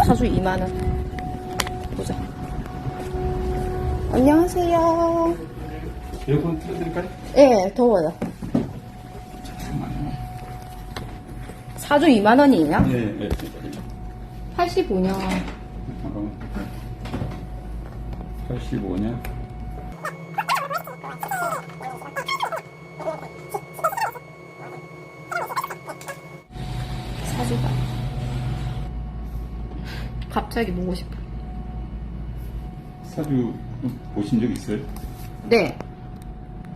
사주 2만원. 보자. 안녕하세요. 에어컨 틀어드릴까요? 예, 더워요. 잠깐만요. 사주 2만원이에요? 네. 85년. 잠깐만. 85년. 사주가. 갑자기 보고 싶어. 사주 보신 적 있어요? 네.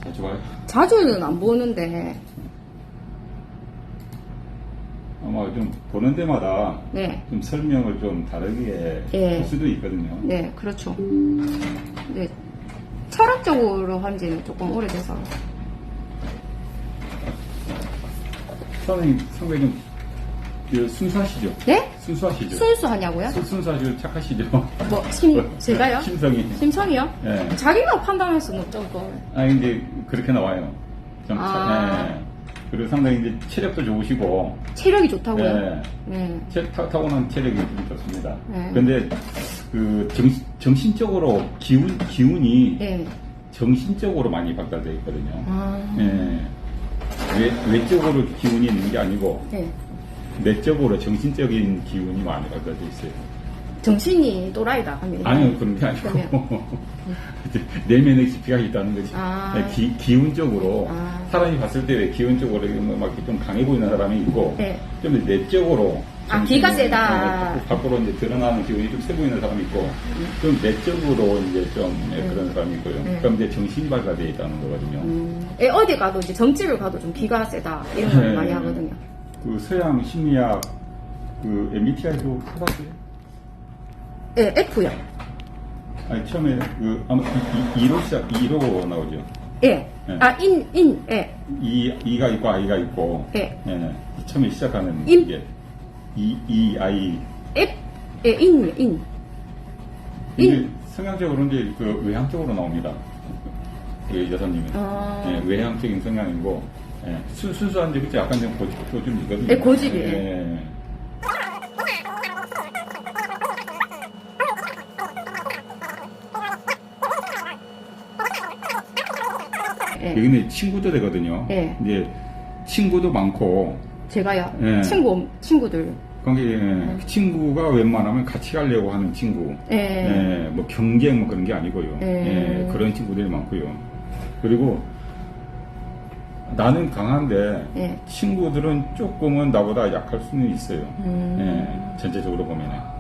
자주 봐요? 자주는 안 보는데. 아마 좀 보는 데마다 네. 좀 설명을 좀 다르게 예. 할 수도 있거든요. 네, 그렇죠. 네. 철학적으로 한 지는 조금 오래돼서. 선생님, 상당히 좀 순수하시죠? 네? 순수하시죠? 순수하냐고요? 순수하시고 착하시죠? 뭐, 제가요? 심성이. 심성이요? 예. 자기가 판단할 수는 없죠, 그걸. 아니, 이제 그렇게 나와요. 좀 아. 예. 그리고 상당히 이제 체력도 좋으시고. 체력이 좋다고요? 예. 네. 타고난 체력이 좀 좋습니다. 네. 근데 그 정신적으로 기운이 네. 정신적으로 많이 발달되어 있거든요. 아. 예. 외적으로 기운이 있는 게 아니고 네. 내적으로 정신적인 기운이 많이 발달되어 있어요. 정신이 또라이다 하면. 아니요, 그런 게 아니고 내면의 깊이가 있다는 거지. 아. 기운적으로 아. 사람이 봤을 때 기운적으로 막 이렇게 좀 강해 보이는 사람이 있고 네. 좀 내적으로 아, 기가 세다. 밖으로 이제 드러나는 기운이 좀 세 보이는 사람이 있고 좀 내적으로 이제 좀 그런 사람이 있고요. 그럼 이제 정신이 발달되어 있다는 거거든요. 어디 가도 이제 정집을 가도 좀 기가 세다 이런 걸 네. 많이 하거든요. 그 서양 심리학 그 MBTI도 해봤어요? 네, F요. 아니 처음에 그 아마 2로 나오죠. 예. 네. 아, 예. E가 있고 I가 있고. 예. 네. 처음에 시작하는 인? 게 I. F, 예, 인. 이제 성향적으로 이제 그 외향적으로 나옵니다. 그 여사님은. 아. 예, 외향적인 성향이고, 예, 순수한 게 약간 좀 고집이거든요. 예, 고집이에요. 예. 예. 여기는 친구도 되거든요. 예. 이제 친구도 많고, 제가요. 예. 친구들. 관계 친구가 웬만하면 같이 가려고 하는 친구. 예. 뭐 경쟁 뭐 그런 게 아니고요. 예. 그런 친구들이 많고요. 그리고 나는 강한데 예. 친구들은 조금은 나보다 약할 수는 있어요. 전체적으로 보면은.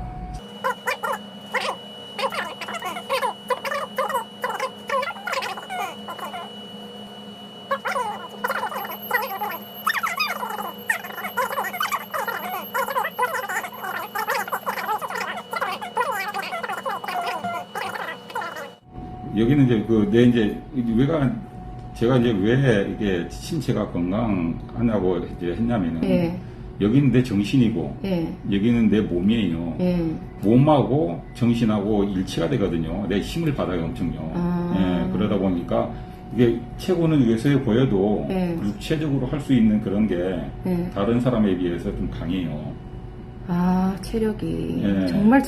여기는 이제 제가 이제 왜 이게 신체가 건강하냐고 이제 했냐면은 예. 여기는 내 정신이고 예. 여기는 내 몸이에요. 예. 몸하고 정신하고 일치가 되거든요. 내 힘을 받아요, 엄청요. 아. 예, 그러다 보니까 이게 체구는 외소해 보여도 예. 육체적으로 할 수 있는 그런 게 예. 다른 사람에 비해서 좀 강해요. 아, 체력이. 예. 정말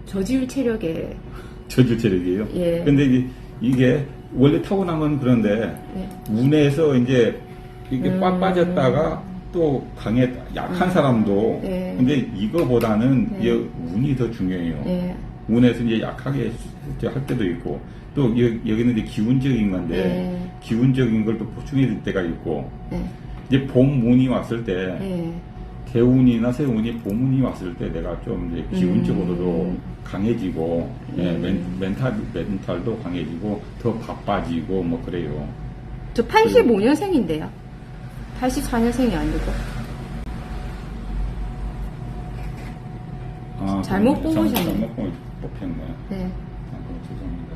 저질 체력에. 저주 체력이에요. 예. 근데 이게 원래 타고나면 그런데 예. 운에서 이제 이게 빠졌다가 또 약한 사람도 예. 근데 이거보다는 예. 이 운이 더 중요해요. 예. 운에서 이제 약하게 할 때도 있고 또 여기는 이제 기운적인 건데 예. 기운적인 걸 또 보충해 줄 때가 있고 예. 이제 봄운이 왔을 때 예. 개운이나 새운이 봄운이 왔을 때 내가 좀 이제 기운적으로도 강해지고 멘탈도 강해지고 더 바빠지고 뭐 그래요. 저 85년생인데요. 84년생이 아니고. 잘못 뽑으셨네. 잘못 뽑혔네. 네. 죄송합니다.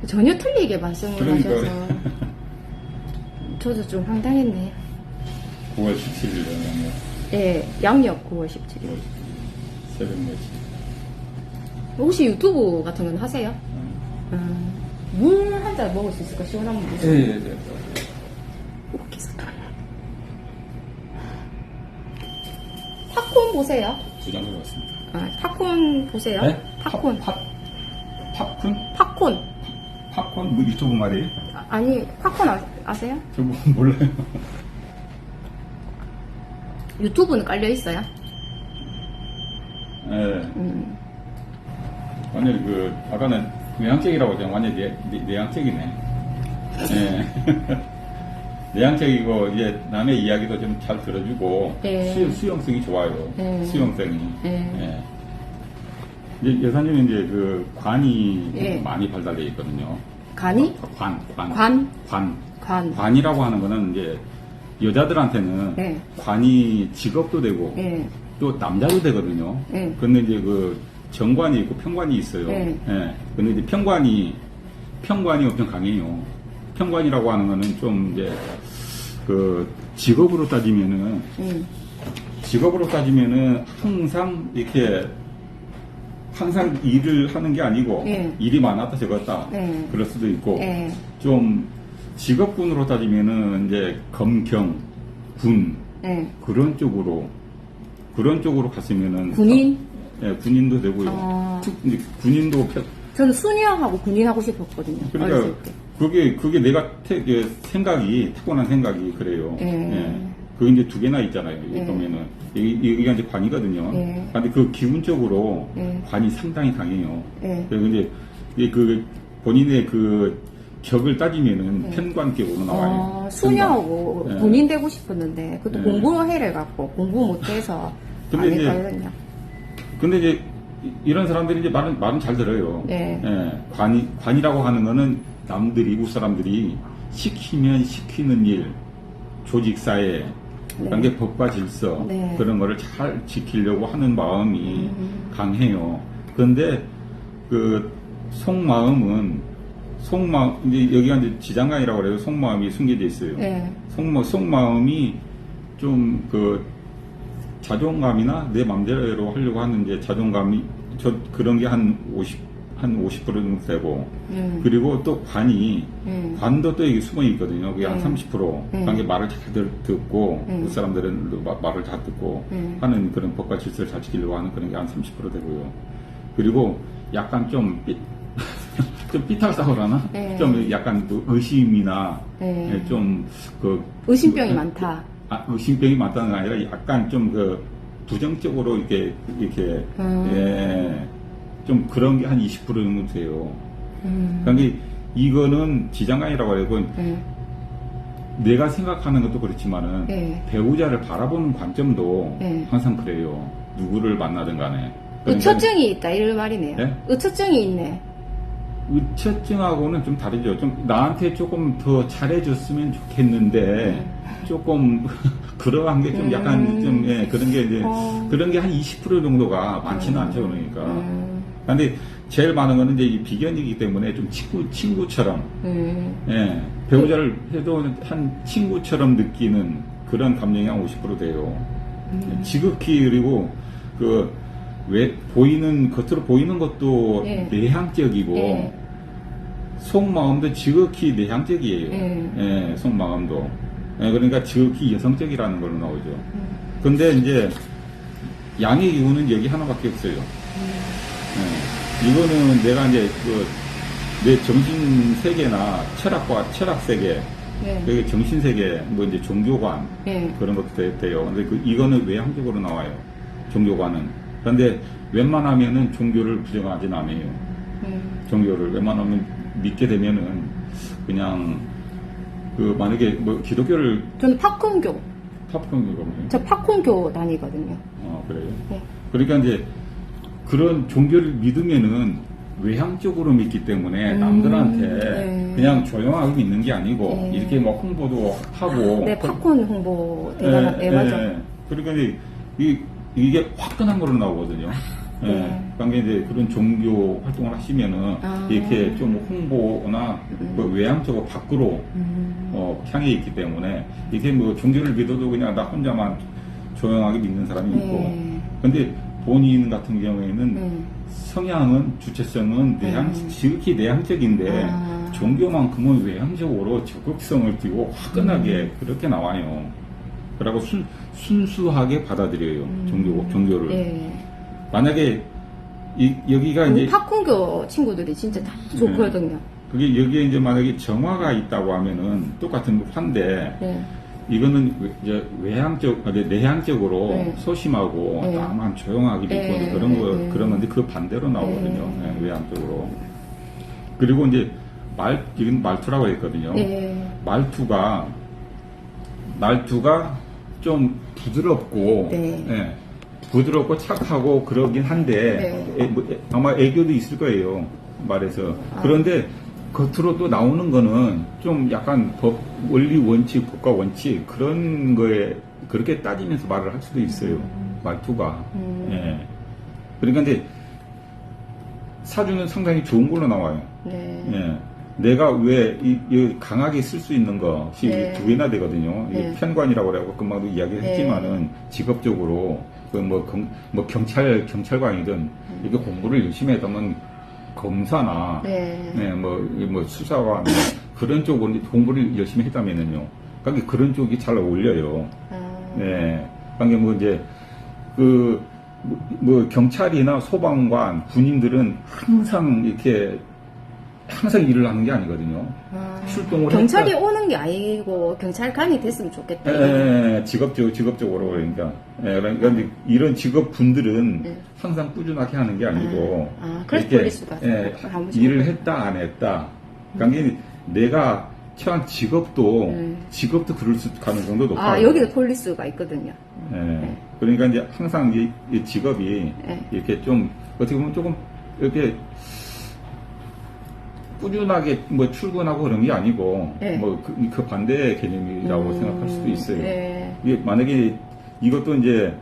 전혀 틀리게 말씀을 그러니까. 하셔서 저도 좀 황당했네. 9월 17일에 예, 양력 9월 17일. 새벽 4시. 혹시 유튜브 같은 건 하세요? 물 한 잔 먹을 수 있을까? 시원한 물. 예. 웃기서. 팝콘 보세요. 2장 들어갔습니다. 팝콘 보세요. 네? 팝콘. 팝콘? 팝콘. 팝콘? 뭐 유튜브 말이에요? 아니, 팝콘 아세요? 저 뭐 몰라요. 유튜브는 깔려 있어요. 예. 완전히 아까는 내향적이라고 했잖아. 완전히 내향적이네. 예. 내향적이고, 이제 남의 이야기도 좀 잘 들어주고, 예. 수용성이 좋아요. 예. 수용성이. 예. 예. 이제 여사님은 이제 관이 예. 많이 발달되어 있거든요. 간이? 관. 관. 관이라고 하는 거는 이제 여자들한테는 예. 관이 직업도 되고, 예. 또 남자도 되거든요. 예. 근데 이제 정관이 있고 평관이 있어요. 예. 예. 근데 이제 평관이 엄청 강해요. 평관이라고 하는 거는 좀 이제 직업으로 따지면은 항상 일을 하는 게 아니고 예. 일이 많았다 적었다 예. 그럴 수도 있고 예. 좀 직업군으로 따지면은 이제 검경 군 예. 그런 쪽으로 갔으면은 군인? 예, 군인도 되고요. 이제 군인도 저는 수녀하고 군인 하고 싶었거든요. 그러니까 어렸을 때. 그게 내가 타고난 생각이 그래요. 예. 예. 그게 이제 두 개나 있잖아요. 여기 예. 보면은 여기가 이제 관이거든요. 예. 근데 기운적으로 예. 관이 상당히 강해요. 예. 그리고 이제 본인의 격을 따지면은 편관격으로 나와요. 수녀하고 예. 군인 되고 싶었는데 그것도 예. 공부를 해갖고 공부 못해서 근데 안 이제 했거든요. 근데 이제 이런 사람들이 이제 말은 잘 들어요. 네. 예, 관이라고 하는 거는 남들이, 윗사람들이 시키면 시키는 일, 조직사회, 네. 관계 법과 질서, 네. 그런 거를 잘 지키려고 하는 마음이 강해요. 그런데 속마음, 이제 여기가 이제 지장간이라고 그래요. 속마음이 숨겨져 있어요. 네. 속마음이 좀 자존감이나 내 맘대로 하려고 하는 이제 자존감이 그런 게 한 50% 정도 되고 그리고 또 관도 또 여기 숨어 있거든요. 그게 한 30%. 관계 말을 잘 듣고 그 사람들은 말을 잘 듣고 하는 그런 법과 질서를 잘 지키려고 하는 그런 게 한 30% 되고요. 그리고 약간 좀 삐딱하다고 그러나? 네. 좀 약간 의심이나 네. 좀 의심병이 많다. 의심병이 많다는 게 아니라 약간 좀 부정적으로 이렇게 예, 좀 그런 게 한 20% 정도 돼요. 그러니까 이거는 지장간이라고 해고 내가 생각하는 것도 그렇지만은 네. 배우자를 바라보는 관점도 네. 항상 그래요. 누구를 만나든 간에. 의처증이 있다 이런 말이네요. 네? 의처증이 있네. 의처증하고는 좀 다르죠. 좀 나한테 조금 더 잘해줬으면 좋겠는데 조금 그러한 게 좀 약간 좀 그런 게 이제 그런 게 한 20% 정도가 많지는 않죠. 그러니까. 근데 제일 많은 거는 이제 이 비견이기 때문에 좀 친구처럼 예, 배우자를 해도 한 친구처럼 느끼는 그런 감정이 한 50% 돼요. 지극히 그리고 왜 겉으로 보이는 것도 예. 내향적이고 예. 속마음도 지극히 내향적이에요. 예, 속마음도. 예, 그러니까 지극히 여성적이라는 걸로 나오죠. 근데 이제 양의 기운은 여기 하나밖에 없어요. 예, 이거는 내가 이제 내 정신 세계나 철학 세계, 여기 정신 세계, 뭐 이제 종교관 그런 것도 돼요. 근데 이거는 외향적으로 나와요. 종교관은. 그런데 웬만하면은 종교를 부정하진 않아요. 종교를 웬만하면 믿게 되면은 그냥 만약에 뭐 기독교를 저는 팝콘교가 뭐예요? 저 팝콘교 다니거든요. 그래요? 네. 그러니까 이제 그런 종교를 믿으면은 외향적으로 믿기 때문에 남들한테 그냥 조용하게 믿는 게 아니고 이렇게 뭐 홍보도 하고 네, 팝콘 홍보 대단한 맞아. 그러니까 이제 이게 화끈한 거로 나오거든요. 그러니까 이제 그런 종교 활동을 하시면은 이렇게 좀 홍보나 외향적으로 밖으로 향해 있기 때문에 이게 뭐 종교를 믿어도 그냥 나 혼자만 조용하게 믿는 사람이 있고, 근데 본인 같은 경우에는 성향은 주체성은 지극히 내향적인데 종교만큼은 외향적으로 적극성을 띠고 화끈하게 그렇게 나와요. 그리고 순수하게 받아들여요. 종교를. 만약에 여기가 이제 팝콘교 친구들이 진짜 다 좋거든요. 그게 여기에 이제 만약에 정화가 있다고 하면은 똑같은 환데 네. 이거는 이제 내향적으로 네. 소심하고 네. 다만 조용하게 네. 있고 그런 거 네. 그런 건데 그 반대로 나오거든요. 네, 외향적으로. 그리고 이제 이건 말투라고 했거든요. 네. 말투가 좀 부드럽고 네. 예, 부드럽고 착하고 그러긴 한데 아마 애교도 있을 거예요. 말해서. 그런데 겉으로 또 나오는 거는 좀 약간 원리 원칙, 법과 원칙 그런 거에 그렇게 따지면서 말을 할 수도 있어요. 말투가. 예. 그러니까 이제 사주는 상당히 좋은 걸로 나와요. 네. 예. 내가 왜 이 강하게 쓸 수 있는 것이 네. 두 개나 되거든요. 이게 네. 편관이라고 그래고 금방도 이야기했지만은 직업적으로 뭐 경찰관이든 이게 공부를 열심히 했다면 검사나 네. 뭐 수사관 그런 쪽으로 공부를 열심히 했다면은요. 그러니까 그런 쪽이 잘 어울려요. 네. 그러니까 뭐 이제 뭐 경찰이나 소방관, 군인들은 항상 일을 하는 게 아니거든요. 출동을 경찰이 오는 게 아니고 경찰관이 됐으면 좋겠다. 예, 직업적으로 그러니까. 예, 그러니까 이제 이런 직업분들은 항상 꾸준하게 하는 게 아니고 그래서 이렇게, 폴리스가 일을 했다 안 했다. 그러니까 내가 처한 직업도 그럴 가능성도 높아요. 여기도 폴리스가 있거든요. 예. 그러니까 이제 항상 이 직업이 이렇게 좀 어떻게 보면 조금 이렇게 꾸준하게 뭐 출근하고 그런 게 아니고 뭐 그 반대의 개념이라고 생각할 수도 있어요. 이게 만약에 이것도 이제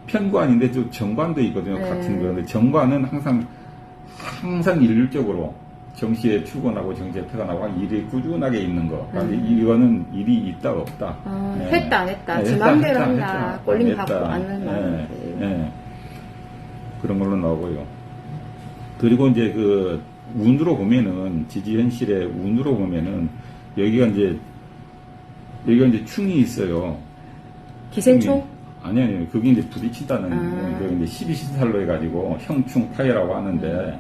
편관인데 또 정관도 있거든요. 같은 그런데 정관은 항상 일률적으로 정시에 출근하고 정시에 퇴근하고 일이 꾸준하게 있는 거. 그러니까 이거는 일이 있다 없다. 했다 안 했다. 지 맘대로 한다. 꼴림 받고 안 한다. 그런 걸로 나오고요. 그리고 이제 운으로 보면은 지지현실의 운으로 보면은 여기가 이제 충이 있어요. 기생충? 아니요. 그게 이제 부딪힌다는 그 이제 12신살로 해가지고 형충 파해라고 하는데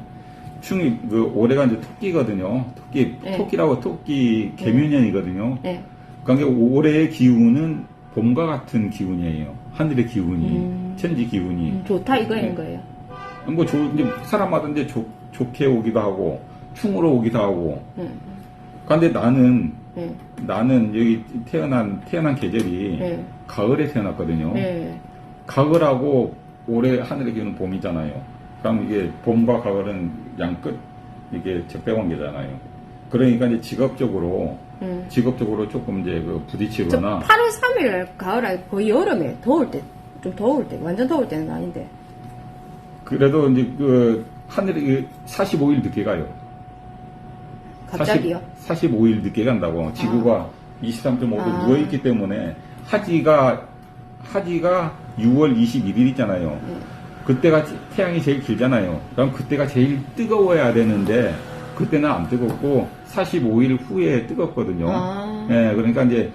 충이 올해가 이제 토끼거든요. 토끼라고 토끼 개묘년이거든요. 그러니까 올해의 기운은 봄과 같은 기운이에요. 하늘의 기운이 천지 기운이 좋다 이거인 거예요. 뭐 이제 사람마다 이제 좋게 오기도 하고 충으로 오기도 하고. 그런데 나는 여기 태어난 계절이 가을에 태어났거든요. 가을하고 올해 하늘의 기운은 봄이잖아요. 그럼 이게 봄과 가을은 양끝 이게 적대관계잖아요. 그러니까 이제 직업적으로 조금 이제 부딪히거나. 8월 3일 가을에 거의 여름에 좀 더울 때 완전 더울 때는 아닌데. 그래도 이제 하늘이 45일 늦게 가요. 갑자기요? 45일 늦게 간다고. 지구가 23.5도 누워있기 때문에 하지가 6월 21일이잖아요. 그때가 태양이 제일 길잖아요. 그럼 그때가 제일 뜨거워야 되는데 그때는 안 뜨겁고 45일 후에 뜨겁거든요. 예, 그러니까 이제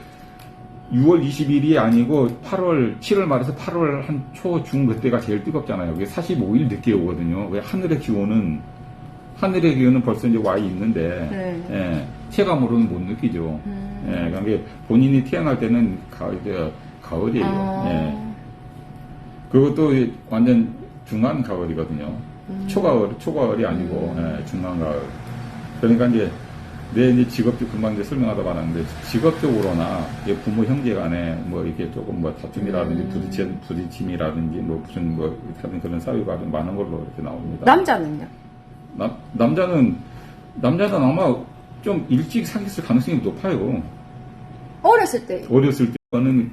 6월 20일이 아니고 7월 말에서 8월 한 초, 중 그때가 제일 뜨겁잖아요. 그게 45일 늦게 오거든요. 왜 하늘의 기온은 벌써 이제 와 있는데, 예, 체감으로는 못 느끼죠. 예, 그러니까 본인이 태어날 때는 가을이에요. 예. 그것도 완전 중간 가을이거든요. 초가을이 아니고, 중간 가을. 그러니까 이제, 이제 직업도 금방 이제 설명하다 말았는데, 직업적으로나, 부모 형제 간에 이렇게 조금 다툼이라든지, 부딪힘이라든지, 무슨 하여튼 그런 사유가 좀 많은 걸로 이렇게 나옵니다. 남자는요? 남자는 아마 좀 일찍 사귀었을 가능성이 높아요. 어렸을 때는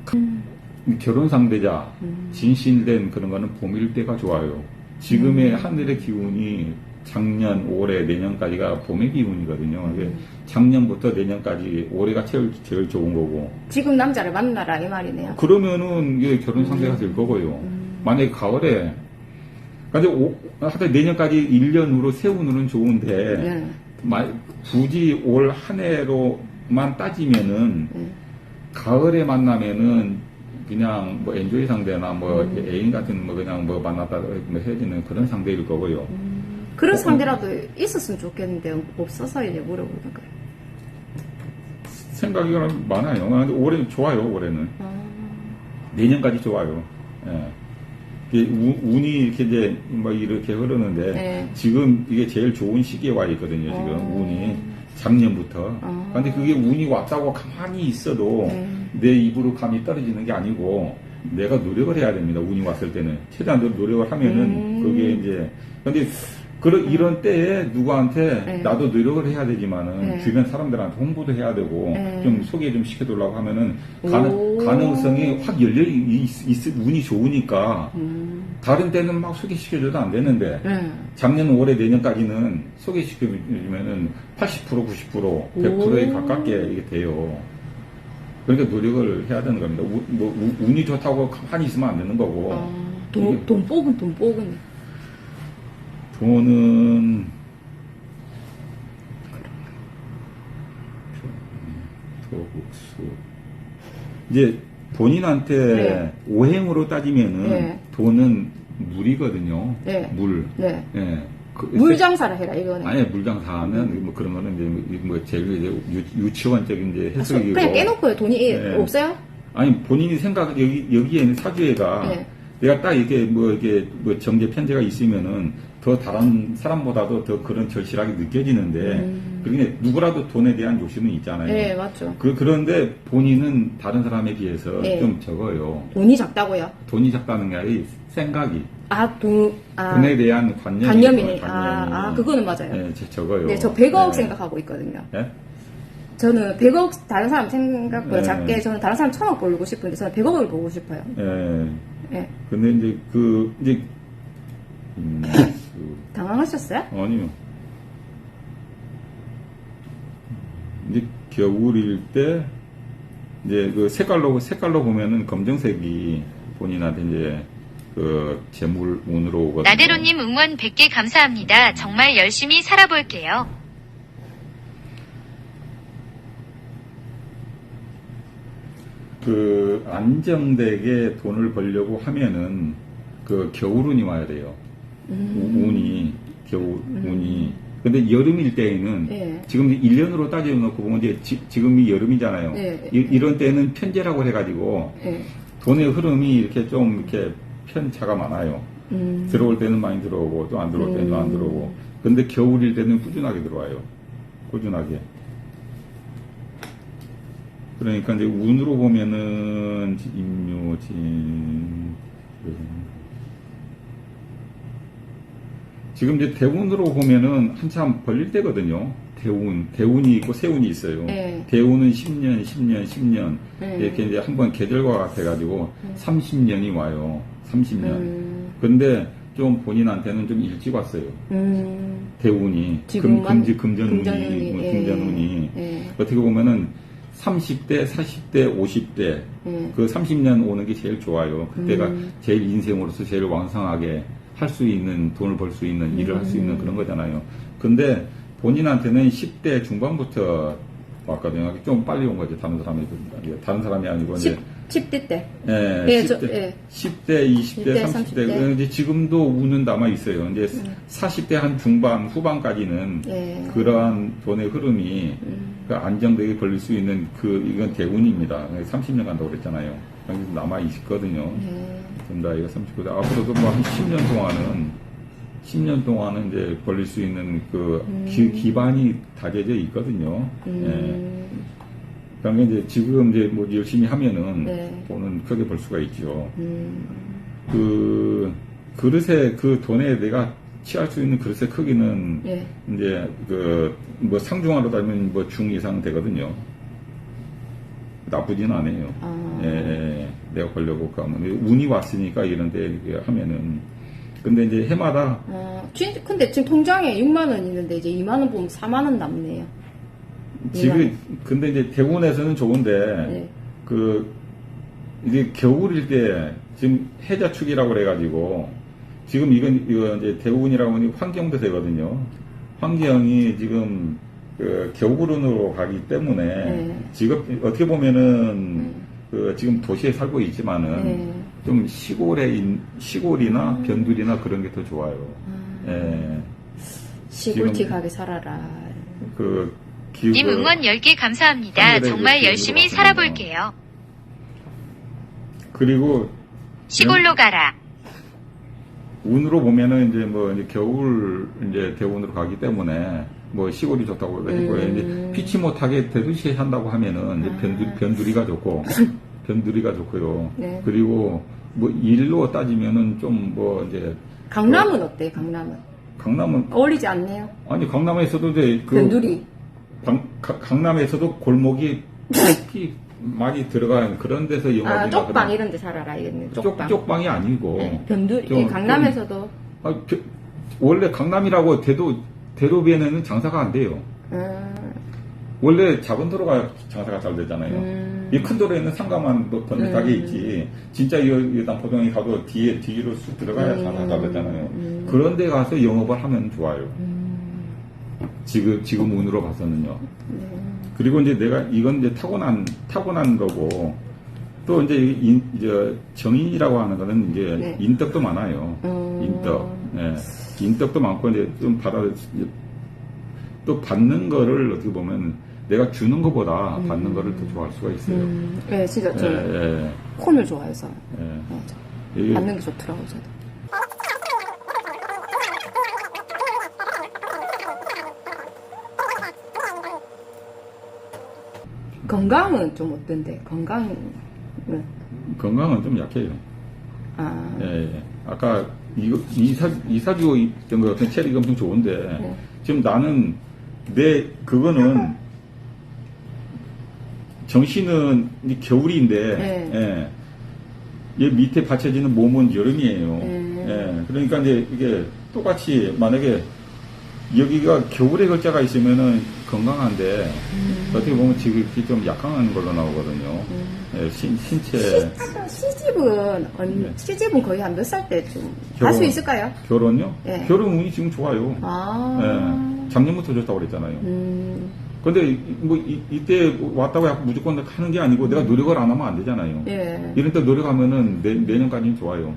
결혼 상대자, 진실된 그런 거는 봄일 때가 좋아요. 지금의 하늘의 기운이 작년, 올해, 내년까지가 봄의 기운이거든요. 작년부터 내년까지 올해가 제일 좋은 거고. 지금 남자를 만나라 이 말이네요. 그러면은 이게 결혼 상대가 될 거고요. 만약에 가을에 하여튼 내년까지 1년으로 세운으로는 좋은데 굳이 올 한 해로만 따지면은 가을에 만나면은 그냥 뭐 엔조이 상대나 뭐 애인 같은 뭐 그냥 뭐 만났다 뭐 헤어지는 그런 상대일 거고요. 그런 상대라도 있었으면 좋겠는데 없어서 이제 물어보는 거예요. 생각이 많아요. 근데 올해는 좋아요. 올해는 내년까지 좋아요. 예. 이게 운이 이렇게 이제 뭐 이렇게 흐르는데 네. 지금 이게 제일 좋은 시기에 와 있거든요. 지금 운이 작년부터. 근데 그게 운이 왔다고 가만히 있어도 내 입으로 감이 떨어지는 게 아니고 내가 노력을 해야 됩니다. 운이 왔을 때는 최대한 노력을 하면은 그게 이제 근데 이런 때에 누구한테 네. 나도 노력을 해야 되지만은 네. 주변 사람들한테 홍보도 해야 되고 네. 좀 소개 좀 시켜달라고 하면은 오. 가능성이 확 열려 운이 좋으니까 다른 때는 막 소개시켜줘도 안 되는데 작년, 올해, 내년까지는 소개시켜주면은 80%, 90%, 100%에 오. 가깝게 이게 돼요. 그러니까 노력을 해야 되는 겁니다. 운이 좋다고 가만히 있으면 안 되는 거고. 돈 뽑은. 돈은 토국수 이제 본인한테 네. 오행으로 따지면은 네. 돈은 물이거든요. 네. 물. 네. 예. 물장사를 해라 이거는. 아니 물장사하면 뭐 그런 거는 이제 뭐 제일 이제 유치원적인 이제 해석이고. 그냥 깨놓고요. 돈이 네. 없어요? 아니 본인이 생각 여기에는 사주에가 네. 내가 딱 이게 뭐 정제 편제가 있으면은 더 다른 사람보다도 더 그런 절실하게 느껴지는데 그러니까 누구라도 돈에 대한 욕심은 있잖아요. 네, 맞죠. 그런데 본인은 다른 사람에 비해서 네. 좀 적어요. 돈이 작다고요? 돈이 작다는 게 아니라 생각이 돈에 대한 관념이. 관념이. 그거는 맞아요. 네, 적어요. 네, 저 100억 네. 생각하고 있거든요. 네? 저는 100억 다른 사람 생각보다 네. 작게 저는 다른 사람 1000억 벌고 싶은데 저는 100억을 벌고 싶어요. 예. 네. 근데 이제 당황하셨어요? 아니요. 이제 겨울일 때 이제 그 색깔로 보면은 검정색이 본인한테 이제 그 재물 운으로 오거든요. 나대로님 응원 100개 감사합니다. 정말 열심히 살아볼게요. 그 안정되게 돈을 벌려고 하면은 그 겨울운이 와야 돼요. 운이 겨울운이. 근데 여름일 때에는 네. 지금 1년으로 따져놓고 보면 이제 지금이 여름이잖아요. 네. 이런 때는 편제라고 해가지고 네. 돈의 흐름이 이렇게 좀 이렇게 편차가 많아요. 들어올 때는 많이 들어오고 또 안 들어올 때는 안 들어오고. 근데 겨울일 때는 꾸준하게 들어와요. 꾸준하게. 그러니까 이제 운으로 보면은 임묘진 지금 이제 대운으로 보면은 한참 벌릴 때거든요. 대운이 있고 세운이 있어요. 네. 대운은 10년 네. 이렇게 이제 한번 계절과 같아가지고 30년이 와요. 30년. 근데 좀 본인한테는 좀 일찍 왔어요. 대운이 지금만? 금전운이 금전운이 예. 어떻게 보면은 30대, 40대, 50대 그 30년 오는 게 제일 좋아요. 그때가 제일 인생으로서 제일 왕성하게 할 수 있는 돈을 벌 수 있는 일을 할 수 있는 그런 거잖아요. 근데 본인한테는 10대 중반부터 왔거든요. 좀 빨리 온 거죠. 다른 사람이 아니고 이제 10대 때. 예, 예, 10대, 10대, 20대, 30대. 이제 지금도 운은 남아 있어요. 이제 40대 한 중반, 후반까지는 예. 그러한 돈의 흐름이 그 안정되게 벌릴 수 있는 이건 대운입니다. 30년 간다고 그랬잖아요. 여기 남아 있거든요. 된다, 이거 39대. 앞으로도 뭐 한 10년 동안은 이제 벌릴 수 있는 기반이 다져져 있거든요. 예. 그러니까 이제 지금 이제 뭐 열심히 하면은 네. 돈은 크게 벌 수가 있죠. 그릇에 그 돈에 내가 취할 수 있는 그릇의 크기는 예. 이제 뭐 상중하로 따지면 뭐 중 이상 되거든요. 나쁘진 않아요. 예, 내가 벌려고 하면 운이 왔으니까 이런데 하면은 근데 이제 해마다 근데 지금 통장에 6만 원 있는데 이제 2만 원 보면 4만 원 남네요. 지금 근데 이제 대운에서는 좋은데 네. 이제 겨울일 때 지금 해자축이라고 그래가지고 지금 이거 이제 대운이라고 하니 환경도 되거든요. 환경이 지금 겨울운으로 가기 때문에 네. 지금 어떻게 보면은 지금 도시에 살고 있지만은 네. 좀 시골이나 변두리나 그런 게 더 좋아요. 예. 시골티 지금 가게 살아라. 그 님 응원 10개 감사합니다. 하늘의 정말 그 열심히 기운으로 살아볼게요. 그리고 시골로 가라. 운으로 보면은 이제 뭐 이제 겨울 이제 대운으로 가기 때문에 뭐 시골이 좋다고 했고요. 이제 피치 못하게 대도시에 산다고 하면은 이제 변두리가 좋고 변두리가 좋고요. 네. 그리고 뭐 일로 따지면은 좀 뭐 이제 강남은 어때요? 강남은 어울리지 않네요. 아니 강남에서도 이제 그 변두리. 강남에서도 골목이 많이 들어간 그런 데서 영업이나 쪽방 이런 데 살아라 이겠네. 쪽방. 쪽방이 아니고 네, 변두리. 좀- 강남에서도. 원래 강남이라고 대도변에는 장사가 안 돼요. 원래 작은 도로가 장사가 잘 되잖아요. 이 큰 도로에는 상가만 뭐 번듯하게 있지. 진짜 이 남포동에 가도 뒤로 쑥 들어가야 장사가 잘 되잖아요. 그런 데 가서 영업을 하면 좋아요. 지금 운으로 봐서는요. 그리고 이제 이건 이제 타고난 거고, 또 이제 정인이라고 하는 거는 이제 네. 인덕도 많아요. 인덕. 예. 인덕도 많고, 이제 좀 또 받는 거를 어떻게 보면 내가 주는 것보다 받는 거를 더 좋아할 수가 있어요. 네, 진짜 좀 예, 콘을 좋아해서. 예. 맞아. 이게 받는 게 좋더라고요, 저도. 건강은 좀 어떤데? 건강은 건강은 좀 약해요. 아, 예. 아까 이사주 있던 것 같은 체력이 엄청 좋은데, 네. 지금 나는 그거는 정신은 이제 겨울인데, 네. 얘 밑에 받쳐지는 몸은 여름이에요. 네. 예. 그러니까 이제 이게 똑같이 만약에 여기가 겨울에 글자가 있으면은 건강한데, 어떻게 보면 지금 좀 약한 걸로 나오거든요. 예, 신체. 시집은 거의 한 몇 살 때좀 결혼. 할 수 있을까요? 결혼요? 네. 결혼 운이 지금 좋아요. 아. 예. 작년부터 좋다고 그랬잖아요. 근데 뭐 이때 왔다고 해서 무조건 하는 게 아니고 내가 노력을 안 하면 안 되잖아요. 예. 이런 때 노력하면은 내년까지는 좋아요.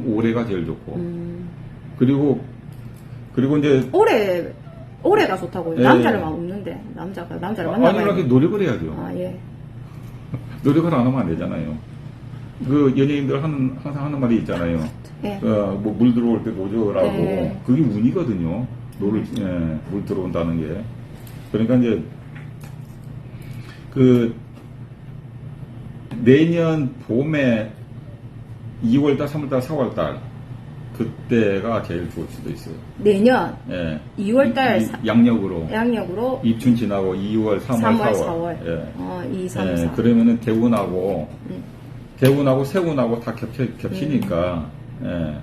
올해가 제일 좋고. 그리고 이제 올해가 좋다고요. 예. 남자를 막 없는데 남자를 만나봐야 아니 이렇게 노력을 해야죠. 아, 예. 노력을 안 하면 안 되잖아요. 그 연예인들 항상 하는 말이 있잖아요. 예. 뭐 물 들어올 때 노저라고. 네. 그게 운이거든요. 물 들어온다는 게. 그러니까 이제 그 내년 봄에 2월달, 3월달, 4월달 그때가 제일 좋을 수도 있어요. 내년 예. 2월달 양력으로 양력으로 입춘 지나고 2월, 3월, 4월. 4월. 예. 2, 3, 예, 4. 그러면은 대운하고 세운하고 다 겹치니까 예,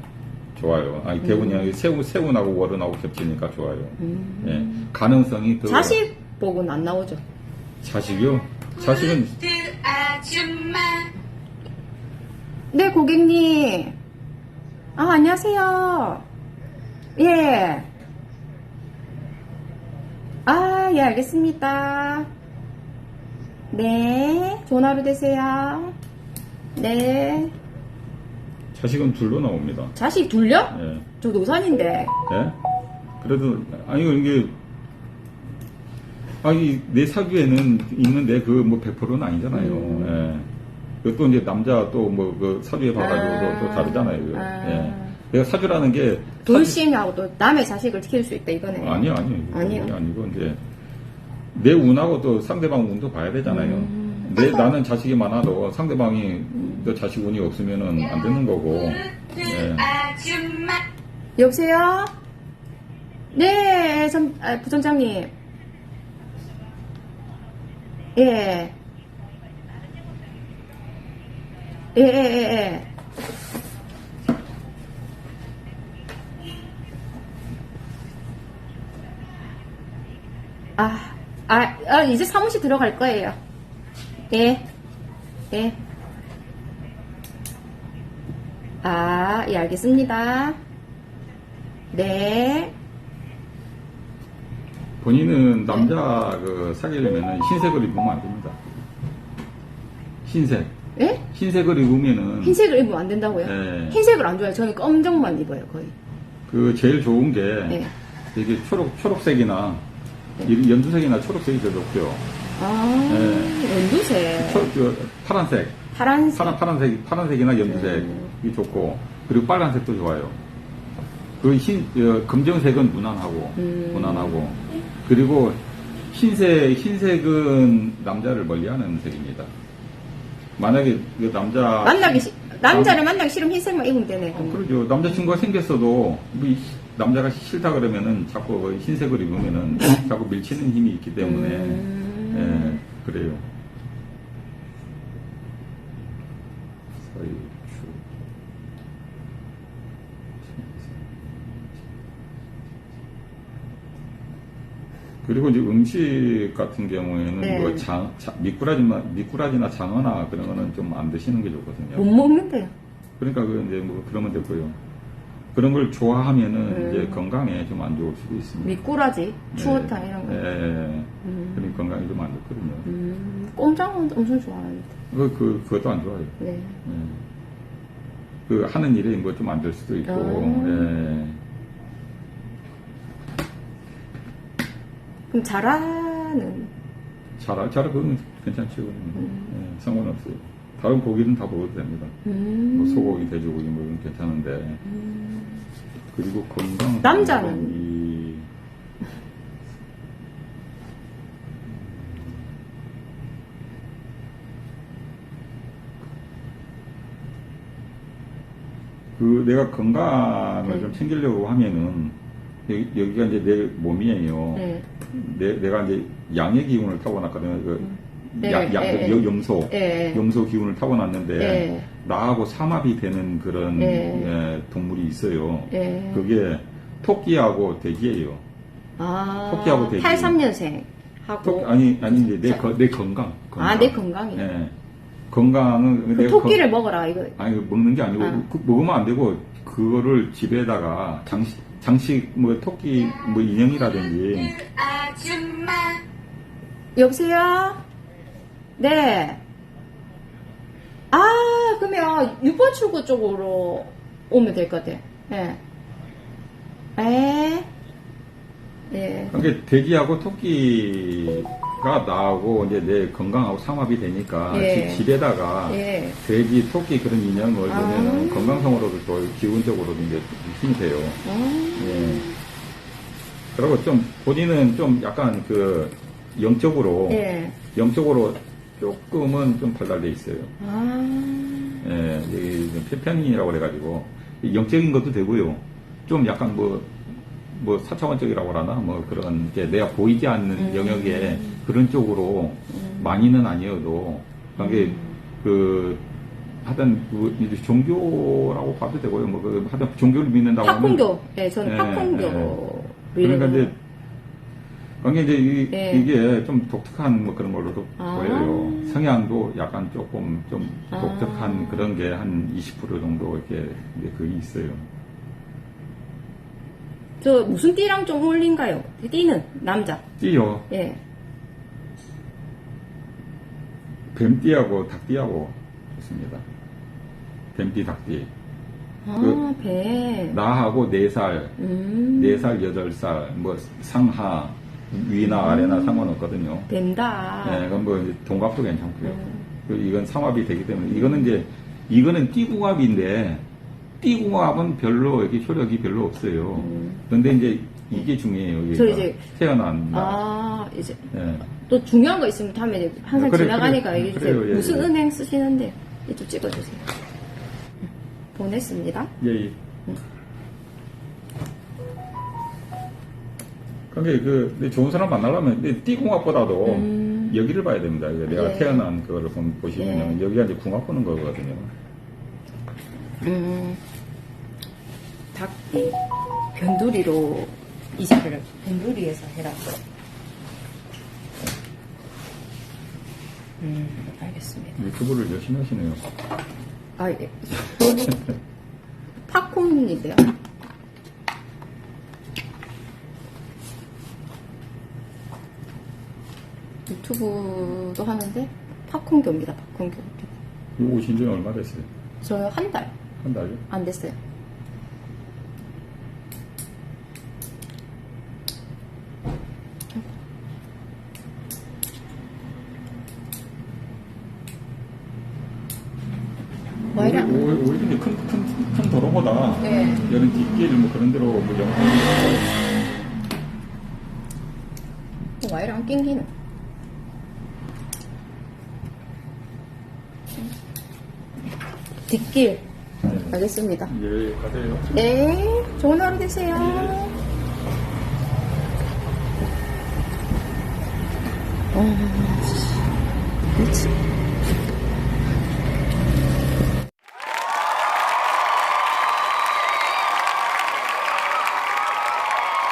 좋아요. 아니 대운이 아니고 세운하고 월운하고 겹치니까 좋아요. 예, 가능성이 더. 자식 복은 안 나오죠. 자식이요? 자식은 네, 고객님. 아, 안녕하세요. 예. 아, 예, 알겠습니다. 네, 좋은 하루 되세요. 네. 자식은 둘로 나옵니다. 자식 둘요? 예. 저 노산인데. 예? 그래도 이게 내 사주에는 있는데 그 뭐 100%는 아니잖아요. 예. 그것도 이제 남자 또 뭐 그 사주에 봐가지고 또 다르잖아요. 그거. 예. 내가 사주라는 게 돌싱하고 또 남의 자식을 지킬 수 있다 이거네. 아니요. 아니요. 그게 아니고 이제 내 운하고 또 상대방 운도 봐야 되잖아요. 나는 자식이 많아도 상대방이 또 자식 운이 없으면은 안 되는 거고. 예. 여보세요? 네, 부점장님. 예. 예. 이제 사무실 들어갈 거예요. 예. 예, 알겠습니다. 네. 본인은 남자 사귀려면은 흰색을 입으면 안 됩니다. 흰색. 예? 흰색을 입으면은 흰색을 입으면 안 된다고요? 네. 흰색을 안 좋아해요. 저는 검정만 입어요, 거의. 그 제일 좋은 게 네. 이게 초록색이나 이 연두색이나 초록색이 더 좋고요. 아, 네. 연두색. 파란색. 파란색. 파란색이나 연두색이 좋고, 그리고 빨간색도 좋아요. 그 검정색은 무난하고, 그리고 흰색은 남자를 멀리하는 색입니다. 만약에 그 남자를 만나기 싫으면 흰색만 입으면 되네. 그러죠. 남자친구가 생겼어도 남자가 싫다 그러면은 자꾸 그 흰색을 입으면은 자꾸 밀치는 힘이 있기 때문에 예, 그래요. 그리고 이제 음식 같은 경우에는 네. 뭐 미꾸라지나 장어나 그런 거는 좀 안 드시는 게 좋거든요. 못 먹는데요. 그러니까 그 이제 뭐 그러면 되고요. 그런 걸 좋아하면은 이제 건강에 좀 안 좋을 수도 있습니다. 미꾸라지, 추어탕 이런 거. 그러니 건강에 좀 안 좋거든요. 꼼장어는 엄청 좋아하는데. 그것도 안 좋아요. 네. 그 하는 일에 뭐 좀 안 될 수도 있고. 그럼 자라는? 자라 그건 괜찮죠. 상관없어요. 다른 고기는 다 먹어도 됩니다. 뭐 소고기, 돼지고기 뭐 이건 괜찮은데. 그리고 건강. 남자는? 내가 건강을 좀 챙기려고 하면은 여기가 이제 내 몸이에요. 내가 이제 양의 기운을 타고났거든요. 염소 기운을 타고났는데 나하고 삼합이 되는 그런 동물이 있어요. 그게 토끼하고 돼지예요. 토끼하고 돼지. 83년생 하고. 아니 이제 내 건강. 내 건강이. 건강은 그 토끼를 먹어라 이거. 아니 먹는 게 아니고 먹으면 안 되고 그거를 집에다가 장식 뭐 토끼 뭐 인형이라든지. 아줌마. 여보세요? 네. 그러면 6번 출구 쪽으로 오면 될 것 같아. 예. 그러니까 돼지하고 토끼가 나하고 이제 내 건강하고 삼합이 되니까 집에다가 돼지, 토끼 그런 인형을 보면은 건강성으로도 또 기운적으로도 이제 힘이 돼요. 그리고 좀 본인은 좀 약간 그 영적으로 조금은 좀 발달돼 있어요. 이게 편인이라고 그래가지고 영적인 것도 되고요. 좀 약간 뭐 4차원적이라고 하나 뭐 그런 이제 내가 보이지 않는 영역에 그런 쪽으로 많이는 아니어도 그게 하여튼 이제 종교라고 봐도 되고요. 뭐 하여튼 종교를 믿는다고 팝콘교. 저는 팝콘교. 그러니까 이제 그게 이제 이게 좀 독특한 뭐 그런 걸로도 보여요. 성향도 약간 조금 좀 독특한 그런 게 한 20% 정도 이렇게 그게 있어요. 저 무슨 띠랑 좀 어울린가요? 띠는 남자. 띠요. 뱀띠하고 닭띠하고 좋습니다. 뱀띠, 닭띠. 뱀. 나하고 4살, 4살, 8살, 뭐 상하, 위나 아래나 상관없거든요. 뱀다. 그건 뭐 이제 동갑도 괜찮고요. 이건 삼합이 되기 때문에 이거는 띠궁합인데 띠궁합은 별로 이렇게 효력이 별로 없어요. 그런데 이제 이게 중요해요. 저 이제 태어난 이제 또 중요한 거 있으면 다음에 항상 지나가니까 얘기해주세요. 무슨 은행 쓰시는데 좀 찍어주세요. 보냈습니다. 예. 그러니까 좋은 사람 만나려면 띠궁합보다도 여기를 봐야 됩니다. 내가 태어난 그거를 보시면 여기가 이제 궁합 보는 거거든요. 닭띠 변두리로 이사를 변두리에서 해라. 알겠습니다. 유튜브를 열심히 하시네요. 팝콘인데요. 유튜브도 하는데 팝콘교입니다. 팝콘교. 이거 오신 지 얼마 됐어요? 저 한 달 한 달요? 안 됐어요. 와이랑 오히려 큰 도로보다 네. 이런 뒷길 뭐 그런 데로 뭐 영상 와이랑 낑기는. 뒷길. 알겠습니다. 예, 가세요. 네, 좋은 하루 되세요. 어,